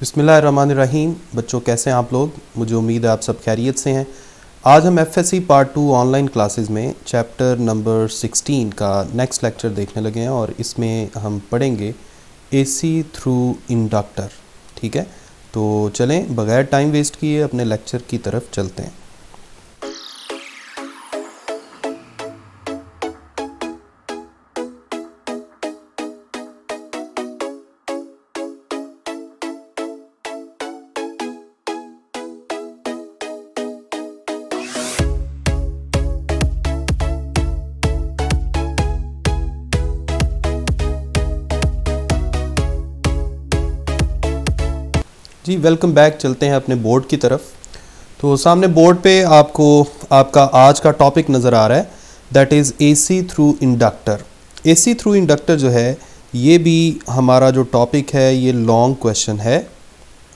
बिस्मिल्लाहिर्रहमानिर्रहीम। बच्चों, कैसे हैं आप लोग? मुझे उम्मीद है आप सब खैरियत से हैं। आज हम एफएससी पार्ट 2 ऑनलाइन क्लासेस में चैप्टर नंबर 16 का नेक्स्ट लेक्चर देखने लगे हैं और इसमें हम पढ़ेंगे एसी थ्रू इंडक्टर। ठीक है, तो चलें बगैर टाइम वेस्ट किए अपने लेक्चर की तरफ चलते हैं। जी वेलकम बैक। चलते हैं अपने बोर्ड की तरफ। तो सामने बोर्ड पे आपको आपका आज का टॉपिक नज़र आ रहा है, that is AC through inductor. AC through inductor जो है ये भी हमारा जो टॉपिक है ये लॉन्ग क्वेश्चन है।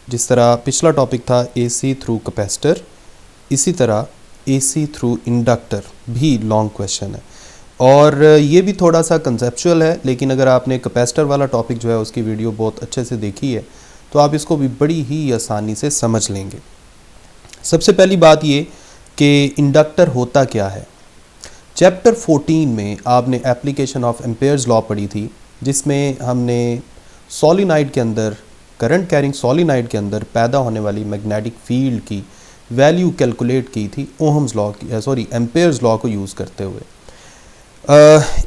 जिस तरह पिछला टॉपिक था एसी थ्रू कैपेसिटर, इसी तरह एसी थ्रू इंडक्टर भी लॉन्ग क्वेश्चन है और ये भी थोड़ा सा कंसेप्चुअल है। लेकिन अगर आपने कैपेसिटर वाला टॉपिक जो है उसकी वीडियो बहुत अच्छे से देखी है तो आप इसको भी बड़ी ही आसानी से समझ लेंगे। सबसे पहली बात ये कि इंडक्टर होता क्या है। चैप्टर 14 में आपने एप्लीकेशन ऑफ एम्पेयर्स लॉ पढ़ी थी, जिसमें हमने सोलिनॉइड के अंदर, करंट कैरिंग सोलिनॉइड के अंदर पैदा होने वाली मैग्नेटिक फील्ड की वैल्यू कैलकुलेट की थी ओहम्स लॉ की, एम्पेयर्स लॉ को यूज़ करते हुए।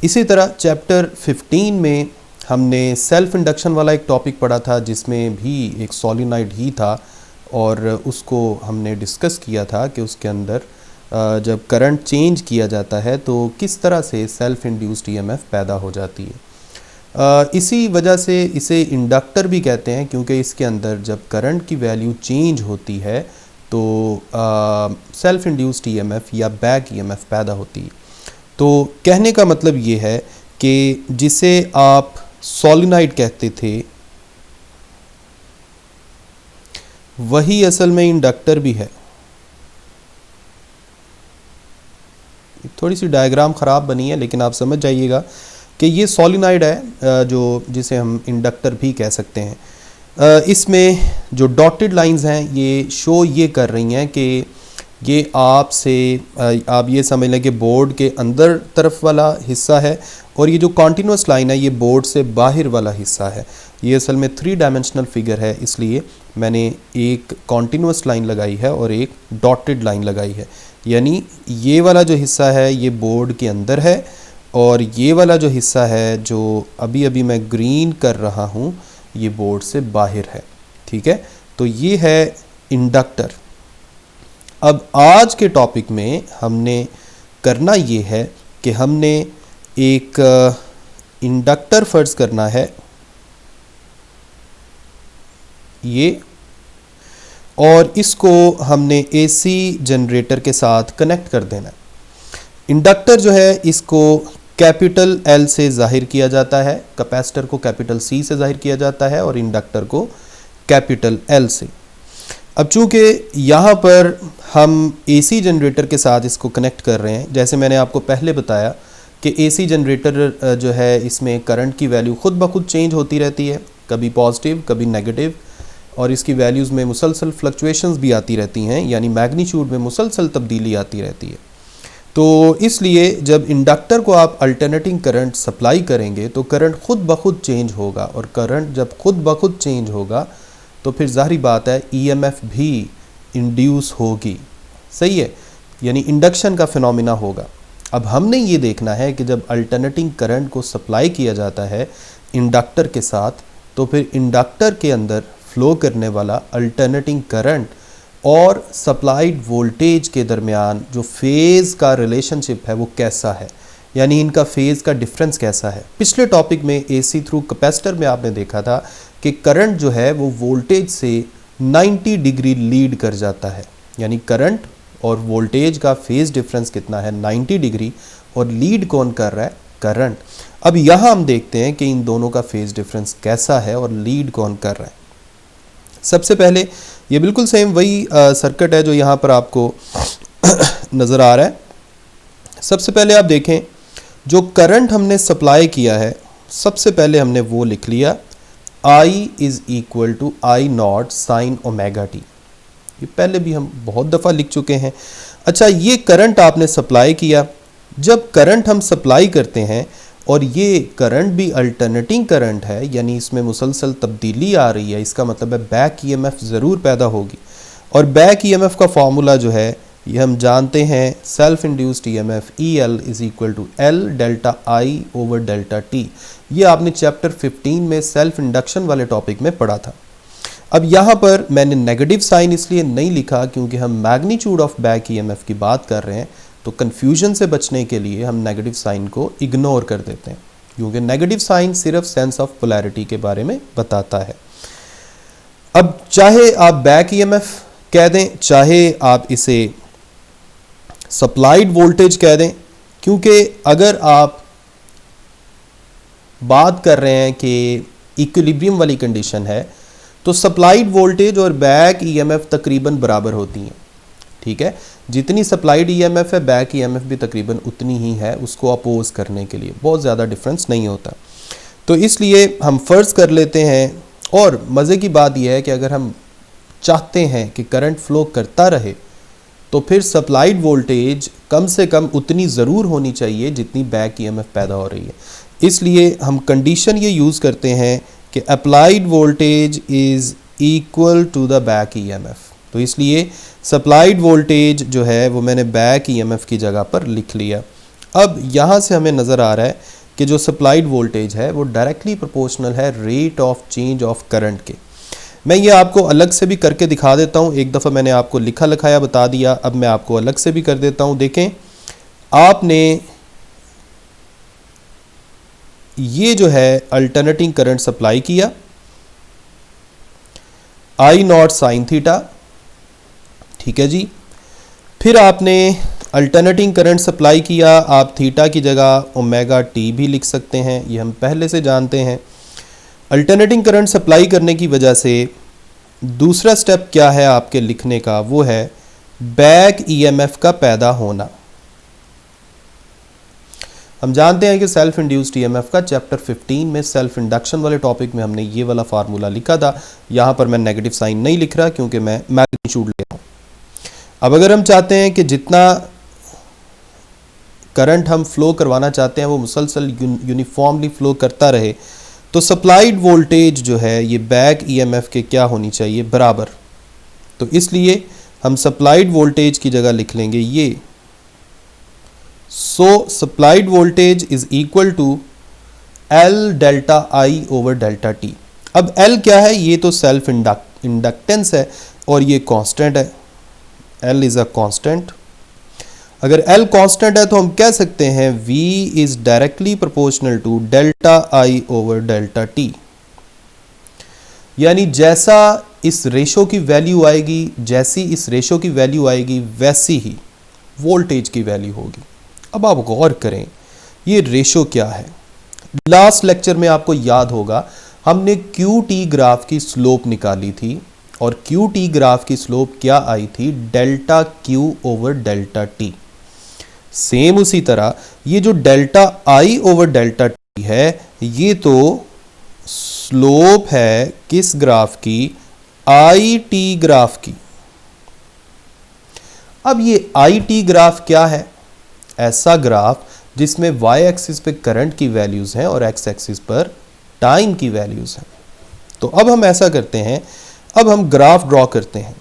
इसी तरह चैप्टर 15 में हमने सेल्फ इंडक्शन वाला एक टॉपिक पढ़ा था, जिसमें भी एक सोलिनॉइड ही था और उसको हमने डिस्कस किया था कि उसके अंदर जब करंट चेंज किया जाता है तो किस तरह से सेल्फ इंड्यूस्ड ईएमएफ पैदा हो जाती है। इसी वजह से इसे इंडक्टर भी कहते हैं, क्योंकि इसके अंदर जब करंट की वैल्यू चेंज होती है तो सेल्फ इंड्यूस्ड ईएमएफ या बैक ईएमएफ पैदा होती है। तो कहने का मतलब ये है कि जिसे आप सोलिनॉइड कहते थे वही असल में इंडक्टर भी है। थोड़ी सी डायग्राम ख़राब बनी है, लेकिन आप समझ जाइएगा कि ये सोलिनॉइड है जो जिसे हम इंडक्टर भी कह सकते हैं। इसमें जो डॉटेड लाइंस हैं ये शो ये कर रही हैं कि ये आप ये समझ लें कि बोर्ड के अंदर तरफ वाला हिस्सा है और ये जो कॉन्टिन्यूस लाइन है ये बोर्ड से बाहर वाला हिस्सा है। ये असल में 3 डायमेंशनल फिगर है, इसलिए मैंने एक कॉन्टिन्यूस लाइन लगाई है और एक डॉटेड लाइन लगाई है। यानी ये वाला जो हिस्सा है ये बोर्ड के अंदर है और ये वाला जो हिस्सा है जो अभी अभी मैं ग्रीन कर रहा हूँ ये बोर्ड से बाहर है। ठीक है, तो ये है इंडक्टर। अब आज के टॉपिक में हमने करना ये है कि हमने एक इंडक्टर फर्ज करना है ये, और इसको हमने एसी जनरेटर के साथ कनेक्ट कर देना है। इंडक्टर जो है इसको कैपिटल एल से जाहिर किया जाता है, कैपेसिटर को कैपिटल सी से जाहिर किया जाता है और इंडक्टर को कैपिटल एल से। अब चूँकि यहाँ पर हम एसी जनरेटर के साथ इसको कनेक्ट कर रहे हैं, जैसे मैंने आपको पहले बताया कि एसी जनरेटर जो है इसमें करंट की वैल्यू खुद ब खुद चेंज होती रहती है, कभी पॉजिटिव कभी नेगेटिव, और इसकी वैल्यूज़ में मुसलसल फ्लक्चुएशंस भी आती रहती हैं, यानी मैग्नीट्यूड में मुसलसल तब्दीली आती रहती है। तो इसलिए जब इंडक्टर को आप अल्टरनेटिंग करंट सप्लाई करेंगे तो करंट खुद ब खुद चेंज होगा, और करंट जब खुद ब खुद चेंज होगा तो फिर ज़ाहिर बात है ईएमएफ भी इंड्यूस होगी। सही है, यानी इंडक्शन का फिनोमिना होगा। अब हमने ये देखना है कि जब अल्टरनेटिंग करंट को सप्लाई किया जाता है इंडक्टर के साथ तो फिर इंडक्टर के अंदर फ्लो करने वाला अल्टरनेटिंग करंट और सप्लाइड वोल्टेज के दरमियान जो फेज़ का रिलेशनशिप है वो कैसा है, यानी इनका फेज़ का डिफरेंस कैसा है। पिछले टॉपिक में एसी थ्रू कैपेसिटर में आपने देखा था कि करंट जो है वो वोल्टेज से 90 डिग्री लीड कर जाता है, यानी करंट और वोल्टेज का फेज़ डिफरेंस कितना है 90 डिग्री, और लीड कौन कर रहा है, करंट। अब यहाँ हम देखते हैं कि इन दोनों का फेज़ डिफरेंस कैसा है और लीड कौन कर रहा है। सबसे पहले ये बिल्कुल सेम वही सर्किट है जो यहाँ पर आपको नज़र आ रहा है। सबसे पहले आप देखें जो करंट हमने सप्लाई किया है, सबसे पहले हमने वो लिख लिया I is equal to I naught sine omega T. ये पहले भी हम बहुत दफ़ा लिख चुके हैं। अच्छा, ये करंट आपने सप्लाई किया। जब करंट हम सप्लाई करते हैं और ये करंट भी अल्टरनेटिंग करंट है, यानी इसमें मुसलसल तब्दीली आ रही है, इसका मतलब है बैक ईएमएफ ज़रूर पैदा होगी। और बैक ईएमएफ का फार्मूला जो है ये हम जानते हैं, self induced EMF EL is equal to L delta I over delta T। ये आपने चैप्टर 15 में सेल्फ इंडक्शन वाले टॉपिक में पढ़ा था। अब यहाँ पर मैंने नेगेटिव साइन इसलिए नहीं लिखा क्योंकि हम मैग्नीट्यूड ऑफ बैक ईएमएफ की बात कर रहे हैं, तो कन्फ्यूजन से बचने के लिए हम नेगेटिव साइन को इग्नोर कर देते हैं, क्योंकि नेगेटिव साइन सिर्फ सेंस ऑफ पोलैरिटी के बारे में बताता है। अब चाहे आप बैक ईएमएफ कह दें, चाहे आप इसे सप्लाइड वोल्टेज कह दें, क्योंकि अगर आप बात कर रहे हैं कि इक्विलिब्रियम वाली कंडीशन है तो सप्लाइड वोल्टेज और बैक ईएमएफ तकरीबन बराबर होती हैं। ठीक है, जितनी सप्लाइड ईएमएफ है बैक ईएमएफ भी तकरीबन उतनी ही है, उसको अपोज करने के लिए बहुत ज़्यादा डिफरेंस नहीं होता। तो इसलिए हम फ़र्ज़ कर लेते हैं, और मज़े की बात यह है कि अगर हम चाहते हैं कि करंट फ्लो करता रहे तो फिर सप्लाइड वोल्टेज कम से कम उतनी ज़रूर होनी चाहिए जितनी बैक ईएमएफ पैदा हो रही है। इसलिए हम कंडीशन ये यूज़ करते हैं कि applied voltage is equal to the back EMF. तो इसलिए सप्लाइड वोल्टेज जो है वो मैंने बैक ईएमएफ की जगह पर लिख लिया। अब यहाँ से हमें नज़र आ रहा है कि जो सप्लाइड वोल्टेज है वो डायरेक्टली प्रोपोर्शनल है rate of change of current के। मैं ये आपको अलग से भी करके दिखा देता हूँ। एक दफ़ा मैंने आपको लिखा लिखाया बता दिया, अब मैं आपको अलग से भी कर देता हूँ। देखें, आपने ये जो है अल्टरनेटिंग करंट सप्लाई किया आई नॉट साइन थीटा, ठीक है जी। फिर आपने अल्टरनेटिंग करंट सप्लाई किया, आप थीटा की जगह ओमेगा टी भी लिख सकते हैं, ये हम पहले से जानते हैं। अल्टरनेटिंग करंट सप्लाई करने की वजह से दूसरा स्टेप क्या है आपके लिखने का, वो है बैक ईएमएफ का पैदा होना। हम जानते हैं कि सेल्फ इंड्यूस्ड ईएमएफ का चैप्टर 15 में सेल्फ इंडक्शन वाले टॉपिक में हमने ये वाला फार्मूला लिखा था। यहाँ पर मैं नेगेटिव साइन नहीं लिख रहा क्योंकि मैं मैग्नीट्यूड ले रहा हूँ। अब अगर हम चाहते हैं कि जितना करंट हम फ्लो करवाना चाहते हैं वो मुसलसल यूनिफॉर्मली फ्लो करता रहे, तो सप्लाइड वोल्टेज जो है ये बैक ईएमएफ के क्या होनी चाहिए, बराबर। तो इसलिए हम सप्लाइड वोल्टेज की जगह लिख लेंगे ये, so supplied voltage is equal to L delta I over delta T। अब L क्या है, ये तो सेल्फ इंडक्टेंस है और ये कांस्टेंट है, L इज अ कांस्टेंट। अगर L कांस्टेंट है तो हम कह सकते हैं V is directly proportional to delta I over delta T। यानी जैसा इस रेशो की वैल्यू आएगी, जैसी इस रेशो की वैल्यू आएगी वैसी ही वोल्टेज की वैल्यू होगी। अब आप गौर करें ये रेशो क्या है। लास्ट लेक्चर में आपको याद होगा हमने QT ग्राफ की स्लोप निकाली थी और QT ग्राफ की स्लोप क्या आई थी, delta Q over delta T। Same उसी तरह ये जो delta I over delta T है ये तो स्लोप है किस ग्राफ की, IT ग्राफ की। अब ये IT ग्राफ क्या है, ऐसा ग्राफ जिसमें y एक्सिस पे करंट की वैल्यूज हैं और x एक्सिस पर टाइम की वैल्यूज हैं। तो अब हम ऐसा करते हैं, अब हम ग्राफ ड्रॉ करते हैं।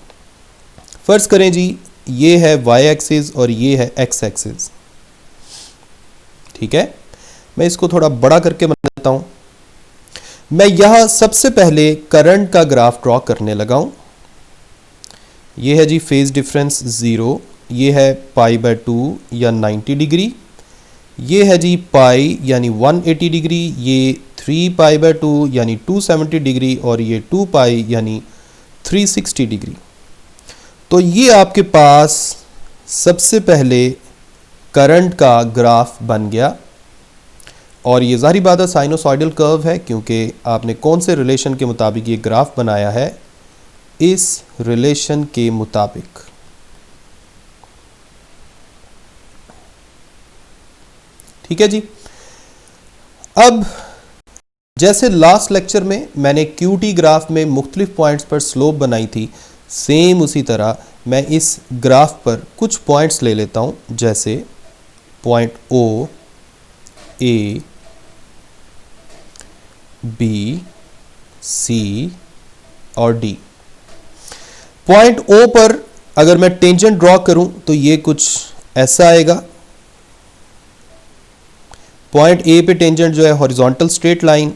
फर्ज करें जी ये है y एक्सिस और ये है x एक्सिस, ठीक है। मैं इसको थोड़ा बड़ा करके बना देता हूं। मैं यहां सबसे पहले करंट का ग्राफ ड्रॉ करने लगा हूं। ये है जी फेज डिफरेंस 0, ये है π/2 या 90 डिग्री, ये है जी पाई यानी 180 डिग्री, ये 3π/2 यानी 270 डिग्री और ये 2π यानी 360 डिग्री। तो ये आपके पास सबसे पहले करंट का ग्राफ बन गया और ये ज़ाहिर बात है साइनोसॉइडल कर्व है क्योंकि आपने कौन से रिलेशन के मुताबिक ये ग्राफ बनाया है, इस रिलेशन के मुताबिक। ठीक है जी। अब जैसे लास्ट लेक्चर में मैंने QT ग्राफ में मुख्तलिफ पॉइंट्स पर स्लोप बनाई थी, सेम उसी तरह मैं इस ग्राफ पर कुछ पॉइंट्स ले लेता हूँ, जैसे point O, A, B, C और D। पॉइंट O पर अगर मैं टेंजेंट ड्रॉ करूं तो ये कुछ ऐसा आएगा। पॉइंट A पे टेंजेंट जो है horizontal straight line,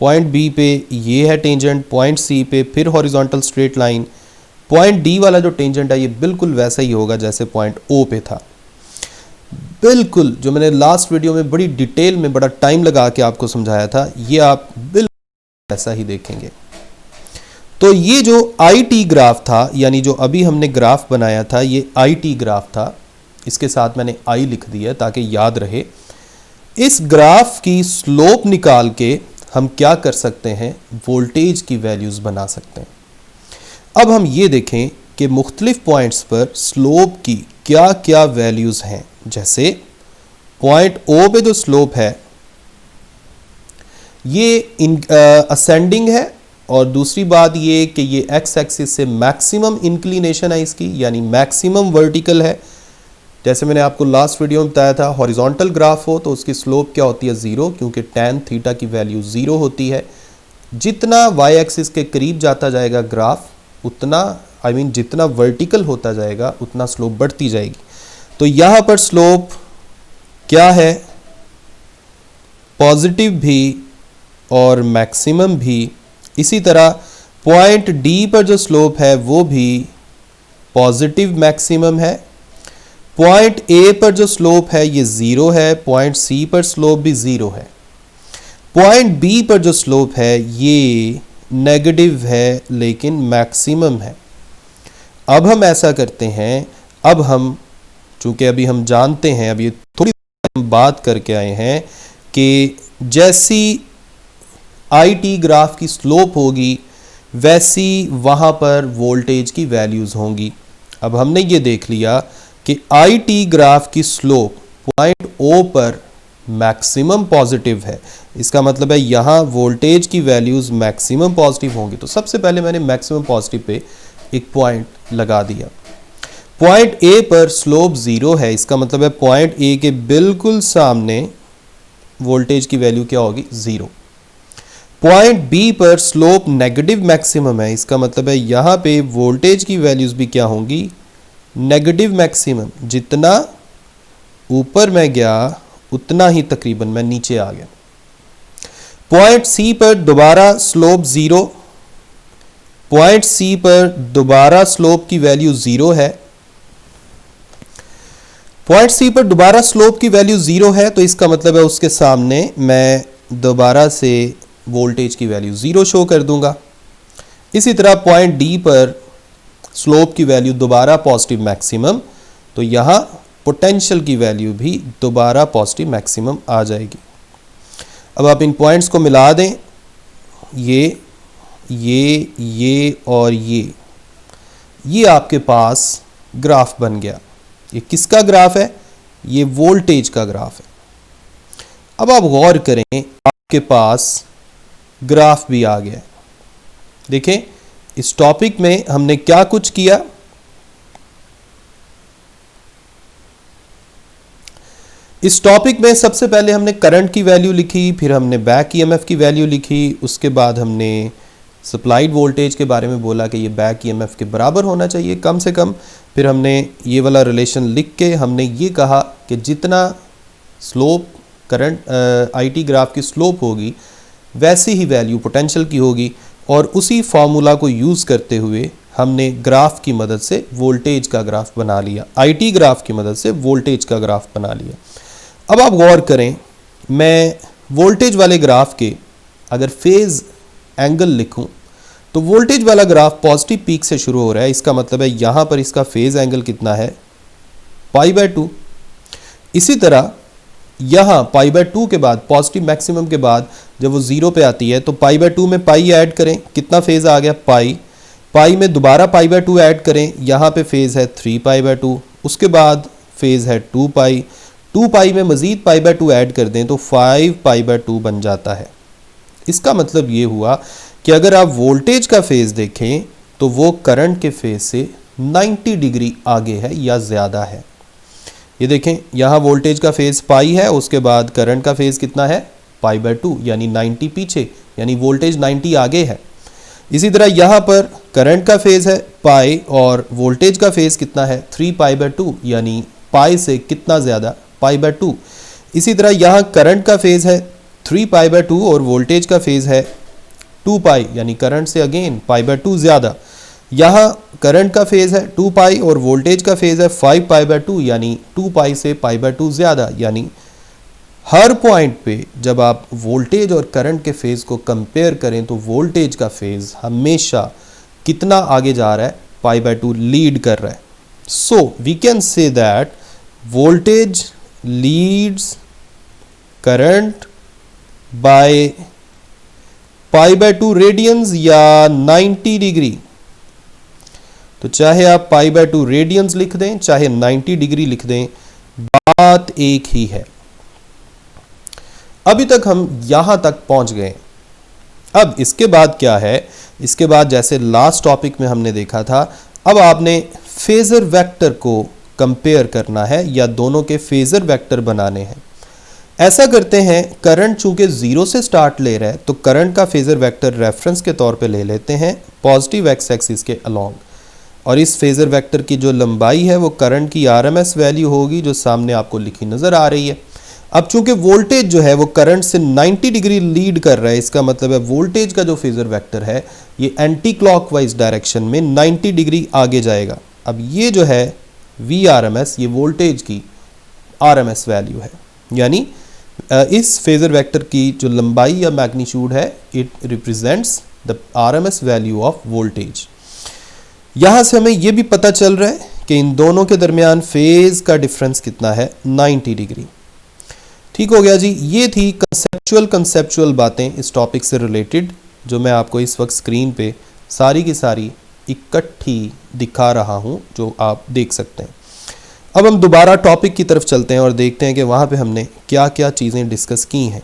point B पे ये है टेंजेंट, पॉइंट C पे फिर horizontal straight line, point D वाला जो टेंजेंट है ये बिल्कुल वैसा ही होगा जैसे पॉइंट O पे था। बिल्कुल जो मैंने लास्ट वीडियो में बड़ी डिटेल में बड़ा टाइम लगा के आपको समझाया था, ये आप बिल्कुल ऐसा ही देखेंगे। तो ये जो IT ग्राफ था, यानी जो अभी हमने ग्राफ बनाया था, ये IT ग्राफ था। इसके साथ मैंने I लिख दिया ताकि याद रहे। इस ग्राफ की स्लोप निकाल के हम क्या कर सकते हैं, वोल्टेज की वैल्यूज़ बना सकते हैं। अब हम ये देखें कि मुख्तलिफ पॉइंट्स पर स्लोप की क्या क्या वैल्यूज़ हैं। जैसे पॉइंट O पे जो स्लोप है ये असेंडिंग है, और दूसरी बात ये कि ये एक्स एक्सिस से मैक्सिमम इंक्लिनेशन है इसकी, यानी मैक्सिमम वर्टिकल है। जैसे मैंने आपको लास्ट वीडियो में बताया था, हॉरिजॉन्टल ग्राफ हो तो उसकी स्लोप क्या होती है, ज़ीरो, क्योंकि tan थीटा की वैल्यू ज़ीरो होती है। जितना वाई एक्सिस के करीब जाता जाएगा ग्राफ, उतना जितना वर्टिकल होता जाएगा उतना स्लोप बढ़ती जाएगी। तो यहाँ पर स्लोप क्या है, पॉजिटिव भी और मैक्सिमम भी। इसी तरह पॉइंट D पर जो स्लोप है वो भी पॉजिटिव मैक्सिमम है। पॉइंट A पर जो स्लोप है ये ज़ीरो है, पॉइंट C पर स्लोप भी ज़ीरो है। पॉइंट B पर जो स्लोप है ये नेगेटिव है लेकिन मैक्सिमम है। अब हम ऐसा करते हैं, अब हम चूँकि अभी हम जानते हैं, अभी थोड़ी हम बात करके आए हैं कि जैसी IT ग्राफ की स्लोप होगी वैसी वहाँ पर वोल्टेज की वैल्यूज़ होंगी। अब हमने ये देख लिया कि IT ग्राफ की स्लोप पॉइंट O पर मैक्सिमम पॉजिटिव है, इसका मतलब है यहाँ वोल्टेज की वैल्यूज़ मैक्सिमम पॉजिटिव होंगी। तो सबसे पहले मैंने मैक्सिमम पॉजिटिव पे एक पॉइंट लगा दिया। पॉइंट A पर स्लोप ज़ीरो है, इसका मतलब है पॉइंट A के बिल्कुल सामने वोल्टेज की वैल्यू क्या होगी, ज़ीरो। पॉइंट B पर स्लोप नेगेटिव मैक्सिमम है, इसका मतलब है यहाँ पे वोल्टेज की वैल्यूज़ भी क्या होंगी, नेगेटिव मैक्सिमम। जितना ऊपर मैं गया उतना ही तकरीबन मैं नीचे आ गया। पॉइंट C पर दोबारा स्लोप ज़ीरो, पॉइंट C पर दोबारा स्लोप की वैल्यू ज़ीरो है। पॉइंट C पर दोबारा स्लोप की वैल्यू ज़ीरो है, तो इसका मतलब है उसके सामने मैं दोबारा से वोल्टेज की वैल्यू ज़ीरो शो कर दूंगा। इसी तरह पॉइंट D पर स्लोप की वैल्यू दोबारा पॉजिटिव मैक्सिमम, तो यहाँ पोटेंशियल की वैल्यू भी दोबारा पॉजिटिव मैक्सिमम आ जाएगी। अब आप इन पॉइंट्स को मिला दें, ये और ये आपके पास ग्राफ बन गया। ये किसका ग्राफ है, ये वोल्टेज का ग्राफ है। अब आप गौर करें, आपके पास ग्राफ भी आ गया। देखें इस टॉपिक में हमने क्या कुछ किया। इस टॉपिक में सबसे पहले हमने करंट की वैल्यू लिखी, फिर हमने बैक ईएमएफ की वैल्यू लिखी, उसके बाद हमने सप्लाइड वोल्टेज के बारे में बोला कि ये बैक ईएमएफ के बराबर होना चाहिए कम से कम। फिर हमने ये वाला रिलेशन लिख के हमने ये कहा कि जितना स्लोप करंट IT ग्राफ की स्लोप होगी वैसी ही वैल्यू पोटेंशियल की होगी, और उसी फार्मूला को यूज़ करते हुए हमने ग्राफ की मदद से वोल्टेज का ग्राफ बना लिया, IT ग्राफ की मदद से वोल्टेज का ग्राफ बना लिया। अब आप गौर करें, मैं वोल्टेज वाले ग्राफ के अगर फेज़ एंगल लिखूं तो वोल्टेज वाला ग्राफ पॉजिटिव पीक से शुरू हो रहा है, इसका मतलब है यहाँ पर इसका फेज़ एंगल कितना है, π/2। इसी तरह यहाँ π/2 के बाद पॉजिटिव मैक्सिमम के बाद जब वो ज़ीरो पे आती है तो π/2 में पाई ऐड करें, कितना फेज़ आ गया, पाई में दोबारा π/2 ऐड करें, यहाँ पे फेज़ है 3π/2, उसके बाद फेज़ है 2 पाई में मज़ीद π/2 ऐड कर दें तो 5π/2 बन जाता है। इसका मतलब ये हुआ कि अगर आप वोल्टेज का फेज देखें तो वो करंट के फेज से 90 डिग्री आगे है या ज़्यादा है। ये देखें, यहाँ वोल्टेज का फेज पाई है, उसके बाद करंट का फेज कितना है, π/2, यानी 90 पीछे, यानी वोल्टेज 90 आगे है। इसी तरह यहाँ पर करंट का फेज है पाई और वोल्टेज का फेज कितना है, 3π/2, यानी पाई से कितना ज़्यादा, π/2। इसी तरह यहाँ करंट का फेज है 3π/2 और वोल्टेज का फेज है 2π, यानी करंट से अगेन π/2 ज़्यादा। यहाँ करंट का फेज है 2π और वोल्टेज का फेज है 5π/2, यानी 2π से π/2 ज़्यादा। यानी हर पॉइंट पे जब आप वोल्टेज और करंट के फेज को कंपेयर करें तो वोल्टेज का फेज हमेशा कितना आगे जा रहा है, π/2 लीड कर रहा है। So we can say that voltage leads current by π/2 radians या 90 डिग्री। तो चाहे आप π/2 रेडियंस लिख दें चाहे 90 डिग्री लिख दें, बात एक ही है। अभी तक हम यहां तक पहुंच गए। अब इसके बाद क्या है, इसके बाद जैसे लास्ट टॉपिक में हमने देखा था, अब आपने फेजर वेक्टर को कंपेयर करना है या दोनों के फेजर वेक्टर बनाने हैं। ऐसा करते हैं, करंट चूंकि 0 से स्टार्ट ले रहा है तो करंट का फेजर वेक्टर रेफरेंस के तौर पे ले लेते हैं पॉजिटिव एक्स एक्सिस के अलोंग, और इस फेजर वेक्टर की जो लंबाई है वो करंट की आरएमएस वैल्यू होगी जो सामने आपको लिखी नज़र आ रही है। अब चूंकि वोल्टेज जो है वो करंट से 90 डिग्री लीड कर रहा है, इसका मतलब है वोल्टेज का जो फेजर वेक्टर है ये एंटी क्लॉकवाइज डायरेक्शन में 90 डिग्री आगे जाएगा। अब ये जो है VRMS, ये वोल्टेज की RMS वैल्यू है, यानी इस फेजर वेक्टर की जो लंबाई या मैग्नीट्यूड है it represents the RMS value of voltage. यहाँ से हमें ये भी पता चल रहा है कि इन दोनों के दरमियान फेज का डिफरेंस कितना है, 90 डिग्री। ठीक हो गया जी। ये थी कंसेप्चुअल बातें इस टॉपिक से रिलेटेड जो मैं आपको इस वक्त स्क्रीन पे सारी की सारी इकट्ठी दिखा रहा हूँ, जो आप देख सकते हैं। अब हम दोबारा टॉपिक की तरफ चलते हैं और देखते हैं कि वहाँ पे हमने क्या क्या चीज़ें डिस्कस की हैं।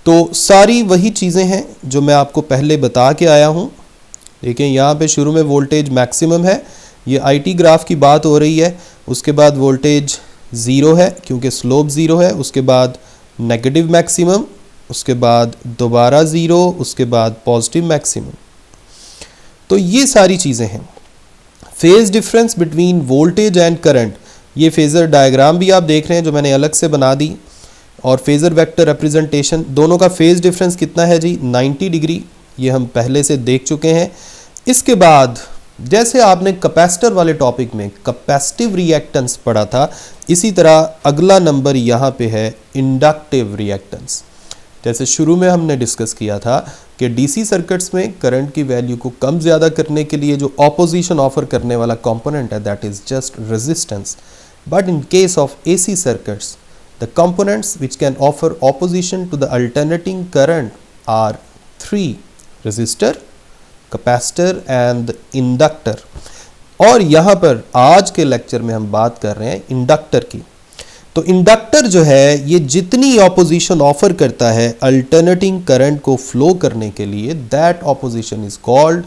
तो सारी वही चीज़ें हैं जो मैं आपको पहले बता के आया हूँ। देखिए यहाँ पे शुरू में वोल्टेज मैक्सिमम है, ये IT ग्राफ की बात हो रही है। उसके बाद वोल्टेज 0 है क्योंकि स्लोप 0 है, उसके बाद नेगेटिव मैक्सिमम, उसके बाद दोबारा 0, उसके बाद पॉजिटिव मैक्सिमम। तो ये सारी चीज़ें हैं। Phase difference between voltage and current, ये फेज़र डायग्राम भी आप देख रहे हैं जो मैंने अलग से बना दी, और फेज़र वेक्टर रिप्रेजेंटेशन, दोनों का फेज डिफरेंस कितना है जी, 90 डिग्री। ये हम पहले से देख चुके हैं। इसके बाद जैसे आपने कैपेसिटर वाले टॉपिक में कैपेसिटिव रिएक्टेंस पढ़ा था, इसी तरह अगला नंबर यहाँ पे है इंडक्टिव रिएक्टेंस। जैसे शुरू में हमने डिस्कस किया था कि डीसी सर्किट्स में करंट की वैल्यू को कम ज़्यादा करने के लिए जो ऑपोजिशन ऑफर करने वाला कंपोनेंट है that is just resistance, but in case of AC circuits the components which can offer opposition to the alternating current are 3: resistor, capacitor and inductor. और यहाँ पर आज के लेक्चर में हम बात कर रहे हैं इंडक्टर की। तो इंडक्टर जो है ये जितनी ऑपोजिशन ऑफर करता है अल्टरनेटिंग करंट को फ्लो करने के लिए, that opposition is called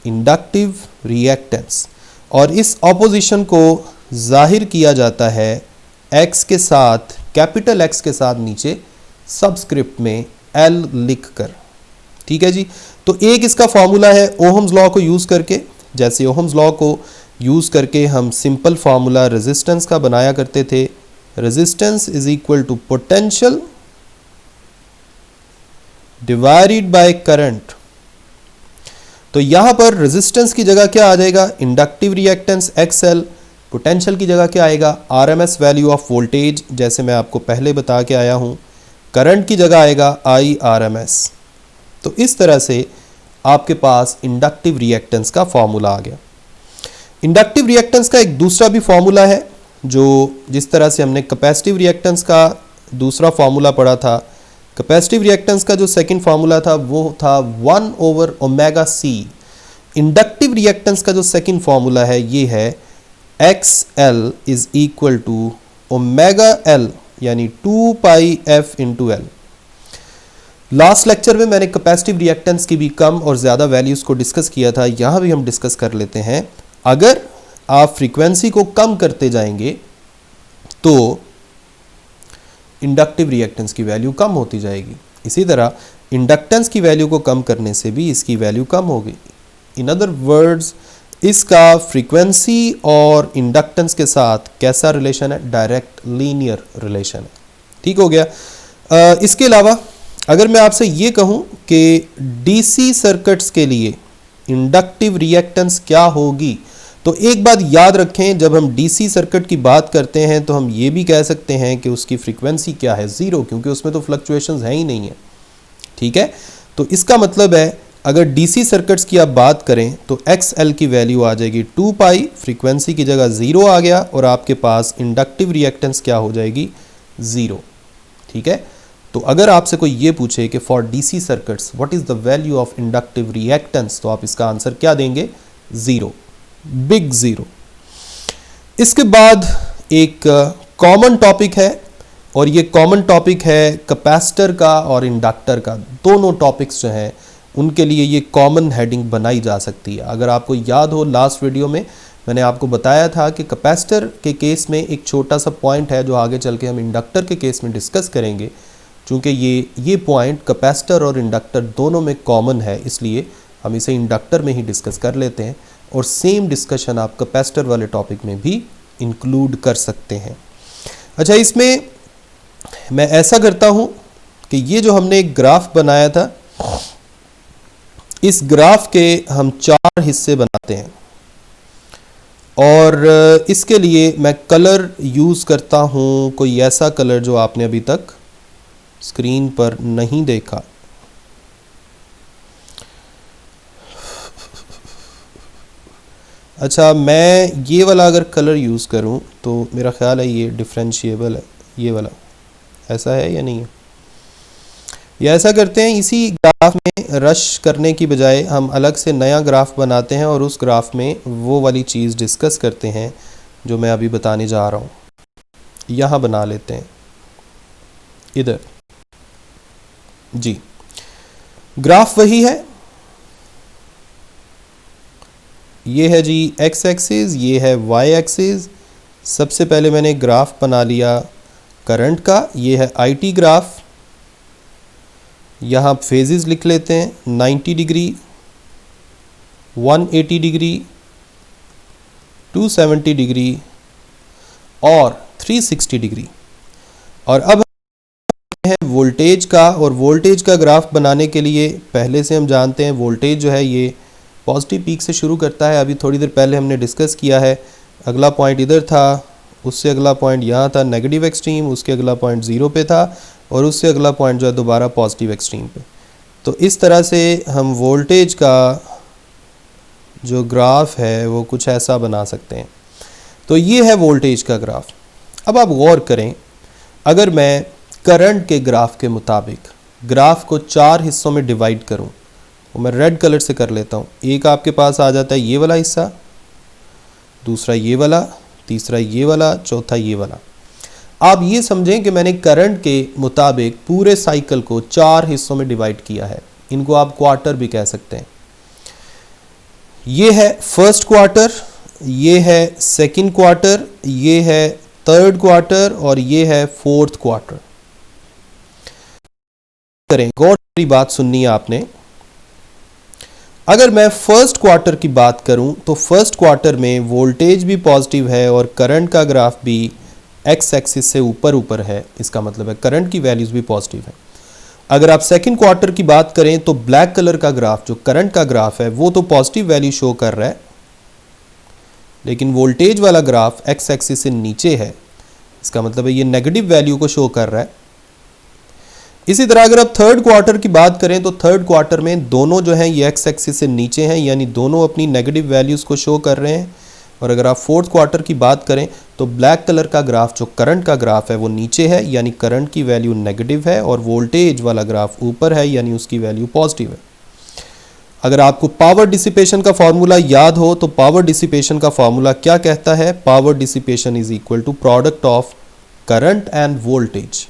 inductive reactance. और इस ऑपोजिशन को जाहिर किया जाता है एक्स के साथ, कैपिटल एक्स के साथ नीचे सबस्क्रिप्ट में एल लिख कर। ठीक है जी। तो एक इसका फॉर्मूला है ओहम्स लॉ को यूज़ करके। जैसे ओहम्स लॉ को यूज़ करके हम सिंपल फार्मूला रेजिस्टेंस का बनाया करते थे, resistance is equal to potential divided by current. तो यहां पर रेजिस्टेंस की जगह क्या आ जाएगा, इंडक्टिव रिएक्टेंस XL, पोटेंशियल की जगह क्या आएगा, RMS वैल्यू ऑफ वोल्टेज, जैसे मैं आपको पहले बता के आया हूं। करंट की जगह आएगा IRMS। तो इस तरह से आपके पास इंडक्टिव रिएक्टेंस का फॉर्मूला आ गया। इंडक्टिव रिएक्टेंस का एक दूसरा भी फॉर्मूला है, जो जिस तरह से हमने कैपेसिटिव रिएक्टेंस का दूसरा फॉर्मूला पढ़ा था। कैपेसिटिव रिएक्टेंस का जो सेकंड फार्मूला था वो था 1/ωc। इंडक्टिव रिएक्टेंस का जो सेकंड फार्मूला है ये है XL is equal to ωL, यानी 2πf × L। लास्ट लेक्चर में मैंने कैपेसिटिव रिएक्टेंस की भी कम और ज़्यादा वैल्यूज़ को डिस्कस किया था, यहाँ भी हम डिस्कस कर लेते हैं। अगर आप फ्रीक्वेंसी को कम करते जाएंगे तो इंडक्टिव रिएक्टेंस की वैल्यू कम होती जाएगी। इसी तरह इंडक्टेंस की वैल्यू को कम करने से भी इसकी वैल्यू कम होगी। इन अदर वर्ड्स, इसका फ्रीक्वेंसी और इंडक्टेंस के साथ कैसा रिलेशन है? डायरेक्ट लीनियर रिलेशन है। ठीक हो गया। इसके अलावा अगर मैं आपसे ये कहूँ कि डीसी सर्किट्स के लिए इंडक्टिव रिएक्टेंस क्या होगी, तो एक बात याद रखें, जब हम डीसी सर्किट की बात करते हैं तो हम ये भी कह सकते हैं कि उसकी फ्रीक्वेंसी क्या है? ज़ीरो, क्योंकि उसमें तो फ्लक्चुएशंस है ही नहीं है। ठीक है, तो इसका मतलब है अगर डीसी सर्किट्स की आप बात करें तो XL की वैल्यू आ जाएगी 2 पाई, फ्रीक्वेंसी की जगह 0 आ गया और आपके पास इंडक्टिव रिएक्टेंस क्या हो जाएगी? 0। ठीक है, तो अगर आपसे कोई ये पूछे कि for DC circuits what is the value of inductive reactance, तो आप इसका आंसर क्या देंगे? 0, बिग 0। इसके बाद एक कॉमन टॉपिक है और ये कॉमन टॉपिक है कैपेसिटर का और इंडक्टर का। दोनों टॉपिक्स जो हैं उनके लिए ये कॉमन हेडिंग बनाई जा सकती है। अगर आपको याद हो, लास्ट वीडियो में मैंने आपको बताया था कि कैपेसिटर के केस में एक छोटा सा पॉइंट है जो आगे चल के हम इंडक्टर के केस में डिस्कस करेंगे। चूँकि ये पॉइंट कैपेसिटर और इंडक्टर दोनों में कॉमन है, इसलिए हम इसे इंडक्टर में ही डिस्कस कर लेते हैं और सेम डिस्कशन आप कैपेसिटर वाले टॉपिक में भी इंक्लूड कर सकते हैं। अच्छा, इसमें मैं ऐसा करता हूँ कि ये जो हमने एक ग्राफ बनाया था, इस ग्राफ के हम 4 हिस्से बनाते हैं और इसके लिए मैं कलर यूज़ करता हूँ कोई ऐसा कलर जो आपने अभी तक स्क्रीन पर नहीं देखा। अच्छा, मैं ये वाला अगर कलर यूज़ करूं तो मेरा ख्याल है ये डिफरेंशिएबल है। ये वाला ऐसा है या नहीं है? या ऐसा करते हैं, इसी ग्राफ में रश करने की बजाय हम अलग से नया ग्राफ बनाते हैं और उस ग्राफ में वो वाली चीज़ डिस्कस करते हैं जो मैं अभी बताने जा रहा हूँ। यहाँ बना लेते हैं, इधर जी। ग्राफ वही है, ये है जी x एक्सिस, ये है y एक्सिस। सबसे पहले मैंने ग्राफ बना लिया करंट का, ये है IT ग्राफ। यहाँ फेजेस लिख लेते हैं, 90 डिग्री, 180 डिग्री, 270 डिग्री और 360 डिग्री। और अब है वोल्टेज का, और वोल्टेज का ग्राफ बनाने के लिए पहले से हम जानते हैं वोल्टेज जो है ये पॉजिटिव पीक से शुरू करता है। अभी थोड़ी देर पहले हमने डिस्कस किया है, अगला पॉइंट इधर था, उससे अगला पॉइंट यहाँ था नेगेटिव एक्सट्रीम, उसके अगला पॉइंट 0 पे था और उससे अगला पॉइंट जो है दोबारा पॉजिटिव एक्सट्रीम पे। तो इस तरह से हम वोल्टेज का जो ग्राफ है वो कुछ ऐसा बना सकते हैं। तो ये है वोल्टेज का ग्राफ। अब आप गौर करें, अगर मैं करंट के ग्राफ के मुताबिक ग्राफ को 4 हिस्सों में डिवाइड करूं, वो मैं रेड कलर से कर लेता हूं। एक आपके पास आ जाता है ये वाला हिस्सा, दूसरा ये वाला, तीसरा ये वाला, चौथा ये वाला। आप ये समझें कि मैंने करंट के मुताबिक पूरे साइकिल को 4 हिस्सों में डिवाइड किया है। इनको आप क्वार्टर भी कह सकते हैं। ये है फर्स्ट क्वार्टर, ये है सेकंड क्वार्टर, ये है थर्ड क्वार्टर और ये है फोर्थ क्वार्टर। करें गौर, मेरी बात सुननी है आपने। अगर मैं फर्स्ट क्वार्टर की बात करूं तो फर्स्ट क्वार्टर में वोल्टेज भी पॉजिटिव है और करंट का ग्राफ भी एक्स एक्सिस से ऊपर ऊपर है। इसका मतलब है करंट की वैल्यूज भी पॉजिटिव है। अगर आप सेकंड क्वार्टर की बात करें तो ब्लैक कलर का ग्राफ जो करंट का ग्राफ है वो तो पॉजिटिव वैल्यू शो कर रहा है, लेकिन वोल्टेज वाला ग्राफ एक्स एक्सिस से नीचे है। इसका मतलब है ये नेगेटिव वैल्यू को शो कर रहा है। इसी तरह अगर आप थर्ड क्वार्टर की बात करें तो थर्ड क्वार्टर में दोनों जो हैं ये एक्स एक्सिस से नीचे हैं, यानी दोनों अपनी नेगेटिव वैल्यूज़ को शो कर रहे हैं। और अगर आप फोर्थ क्वार्टर की बात करें तो ब्लैक कलर का ग्राफ जो करंट का ग्राफ है वो नीचे है, यानी करंट की वैल्यू नेगेटिव है, और वोल्टेज वाला ग्राफ ऊपर है, यानी उसकी वैल्यू पॉजिटिव है। अगर आपको पावर डिसिपेशन का फॉर्मूला याद हो तो पावर डिसिपेशन का फॉर्मूला क्या कहता है? Power dissipation is equal to product of current and voltage.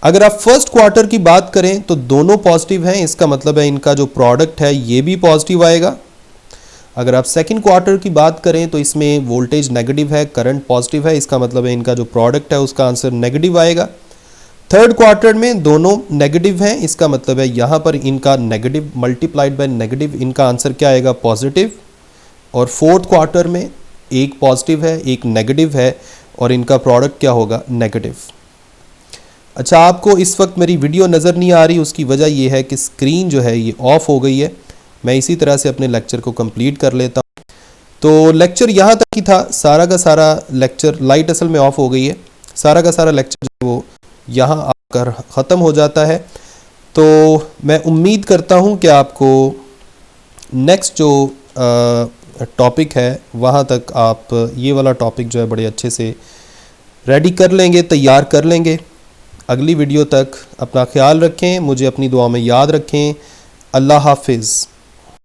अगर आप फर्स्ट क्वार्टर की बात करें तो दोनों पॉजिटिव हैं, इसका मतलब है इनका जो प्रोडक्ट है ये भी पॉजिटिव आएगा। अगर आप सेकंड क्वार्टर की बात करें तो इसमें वोल्टेज नेगेटिव है, करंट पॉजिटिव है, इसका मतलब है इनका जो प्रोडक्ट है उसका आंसर नेगेटिव आएगा। थर्ड क्वार्टर में दोनों नेगेटिव हैं, इसका मतलब है यहाँ पर इनका नेगेटिव मल्टीप्लाइड बाय नेगेटिव, इनका आंसर क्या आएगा? पॉजिटिव। और फोर्थ क्वार्टर में एक पॉजिटिव है एक नेगेटिव है और इनका प्रोडक्ट क्या होगा? नेगेटिव। अच्छा, आपको इस वक्त मेरी वीडियो नज़र नहीं आ रही, उसकी वजह यह है कि स्क्रीन जो है ये ऑफ हो गई है। मैं इसी तरह से अपने लेक्चर को कंप्लीट कर लेता हूँ। तो लेक्चर यहाँ तक ही था, सारा का सारा लेक्चर, लाइट असल में ऑफ हो गई है, सारा का सारा लेक्चर जो वो यहाँ आकर ख़त्म हो जाता है। तो मैं उम्मीद करता हूँ कि आपको नेक्स्ट जो टॉपिक है वहाँ तक आप ये वाला टॉपिक जो है बड़े अच्छे से रेडी कर लेंगे, तैयार कर लेंगे। अगली वीडियो तक अपना ख्याल रखें, मुझे अपनी दुआ में याद रखें। अल्लाह हाफिज़।